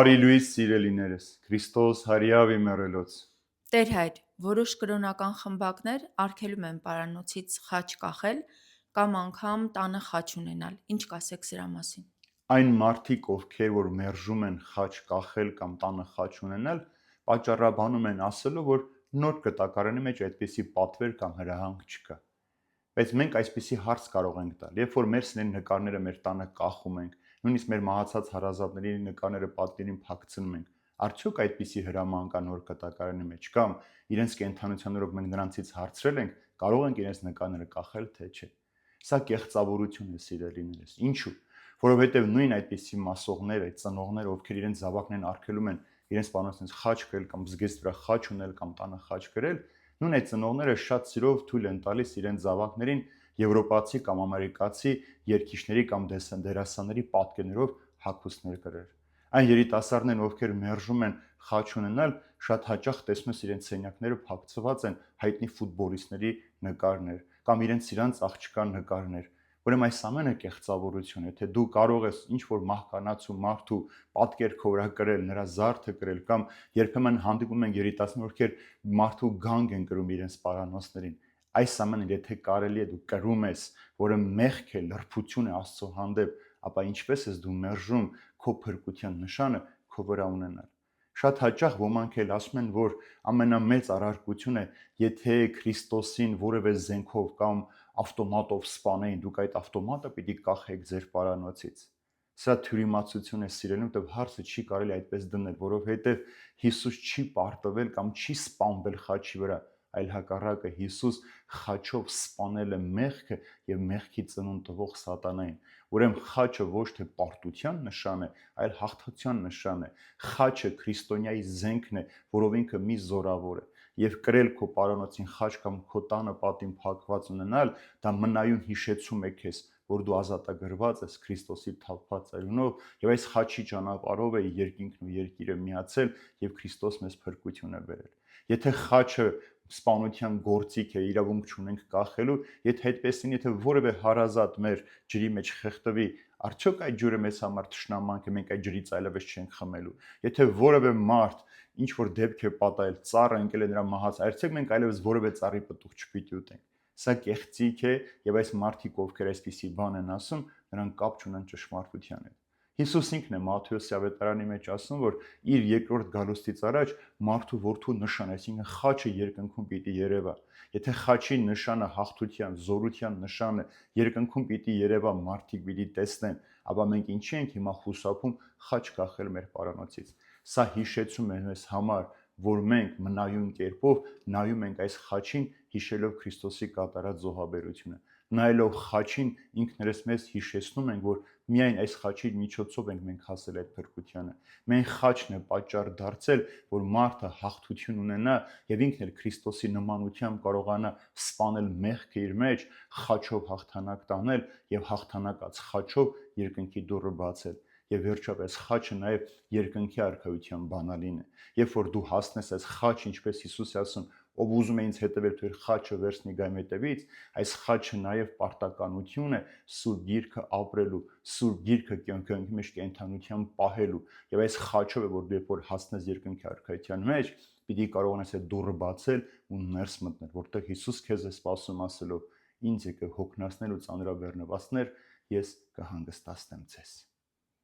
Բարի լույս սիրելիներս, Քրիստոս հարյավ իմերելոց։ Տեր հայր, որոշ կրոնական խմբակներ արգելում են պարանոցից խաչ կախել կամ անգամ տանը խաչ ունենալ, ինչ կասեք սրա մասին։ Այն մարդիկ, ովքեր որ մերժում են խաչ կախել կամ տանը խաչ ունենալ, պատճառաբանում են ասելով, որ նոր կտակարանի մեջ այդպիսի պատվեր կամ հրահանգ չկա։ Բայց մենք այսպիսի հարց կարող ենք տալ, երբ որ մեր սների նկարները մեր տանը կախում ենք, նույնիսկ մեր մահացած հարազատների նկարները պատկերին փակցնում ենք, արդյոք այդպիսի հրաման կա նոր կտակարանի մեջ կամ իրենց կենդանության օրոք մենք նրանցից հարցրել ենք, կարող ենք իրենց նկարները կախել, թե չէ։ Սա կեղծավորություն է, սիրելիներս։ Ինչու՞։ Որովհետև նույն այդպիսի մասողները, ծնողները, ովքեր իրենց զավակներն արգելում են իրենց պանոցից խաչ կրել կամ զգեստի վրա խաչ ունել կամ տանը խաչ կրել, նույն այդ ծնողները շատ սիրով թույլ են տալիս իրենց զավակներին եվրոպացի կամ ամերիկացի երգիչների կամ դերասանների պատկերներով հագուստներ կրել։ Այն երիտասարդներն, ովքեր մերժում են խաչ ունենալ, շատ հաճախ տեսնում ես իրենց սենյակները փակցված են հայտնի ֆուտբոլիստների նկարներ կամ իրենց սիրած աղջկա նկարներ։ Ուրեմն այս ամենը կեղծավորություն է, թե դու կարող ես ինչ-որ մահկանացու մարդու պատկեր քո վրա կրել, նրա զարդը կրել կամ երբեմն հանդիպում են երիտասարդներ, ովքեր մարդու գանգ են կրում իրենց պարանոցներին։ Այս ամենը եթե կարելի է դու կրում ես, որը մեղք է, լրբություն է Աստծո հանդեպ, ապա ինչպես ես դու մերժում քո փրկության նշանը քո վրա ունենալ։ Շատ հաճախ ոմանք էլ ասում են, որ ամենամեծ առարկություն է, եթե Քրիստոսին որևէ զենքով կամ ավտոմատով սպանեին, դուք այդ ավտոմատը պիտի կախեք ձեր պարանոցից։ Սա թյուրիմացություն է, սիրելին, որտեղ հարցը չի կարելի այդպես դնել, որովհետև Հիսուս չի պարտվել կամ չի սպանվել խաչի վրա, այլ հակառակը Հիսուս խաչով սպանել է մեղքը եւ մեղքի ծնունդ տվող սատանային։ Ուրեմն խաչը ոչ թե պարտության նշան է, այլ հաղթության նշան է։ Խաչը քրիստոնյայի զենքն է, որով ինքը մի զորավոր է։ Եվ կրել քո պարանոցին խաչ կամ քո տանը պատին փակված ունենալ, դա մնայուն հիշեցում է քեզ, որ դու ազատագրված ես Քրիստոսի թափված արյունով եւ այս խաչի ճանապարհով է երկինքն ու երկիրը միացել եւ Քրիստոս մեզ փրկություն է բերել։ Եթե խաչը սպանության գործիք է, իրավունք չունենք կախելու, եթե այդպես լինի, եթե որևէ հարազատ մեր ջրի մեջ խեղդվի, արդյոք այդ ջուրը մեզ համար թշնամանք է, մենք այդ ջրից այլևս չենք խմելու։ Եթե որևէ մարդ ինչ որ դեպք է պատահել, ծառը ընկել է նրա մահաց, արդյոք մենք այլևս որևէ ծառի պտուղ չպիտի ուտենք։ Սա կեղծիք է եւ այս մարդիկ, ովքեր այսպիսի բան են ասում, նրանք կապ չունեն ճշմարտության հետ։ Հիսուս ինքն է Մատթեոսի ավետարանի մեջ ասում, որ իր երկրորդ գալուստից առաջ մարդու որդու նշան, այսինքն խաչը երկնքում պիտի երևա։ Եթե խաչի նշանը հաղթության, զորության նշանը երկնքում պիտի երևա, մարդիկ պիտի տեսնեն, ապա մենք ինչի ենք հիմա խուսափում խաչ կախել մեր պարանոցից։ Սա հիշեցում է մեզ համար, որ մենք մնայուն կերպով նայում ենք այս խաչին, հիշելով Քրիստոսի կատարած զոհաբերությունը։ Նայելով խաչին ինքներս մեզ հիշեցնում ենք, որ միայն այս խաչի միջոցով ենք մենք հասել այդ փրկությանը։ Միայն խաչն է պատճառ դարձել, որ մարդը հաղթություն ունենա եւ ինքն էլ Քրիստոսի նմանությամբ կարողանա սպանել մեղքը իր մեջ, խաչով հաղթանակ տանել եւ հաղթանակած խաչով երկնքի դուռը բացել։ Եվ վերջապես խաչը նաև երկնքի արքայության բանալին է։ Երբ որ դու հասնես այս խաչ, ինչպես Հիսուս է ասում, ով ուզում է ինձ հետևել, թող խաչը վերցնի գայմ հետևից, այս խաչը նաև պարտականություն է սուրբ գիրքը ապրելու, սուրբ գիրքը կյանքի մեջ կենդանությամբ պահելու։ Եվ այս խաչով է, որ դու երբ որ հասնես երկնքի արքայության մեջ, պիտի կարողանաս այդ դուռը բացել ու ներս մտնել, որտեղ Հիսուս քեզ է սպասում ասելով. «Ինձ եկեք հոգնածներ ու ծանրաբեռնվածներ, ես կհանգստացնեմ ձեզ»։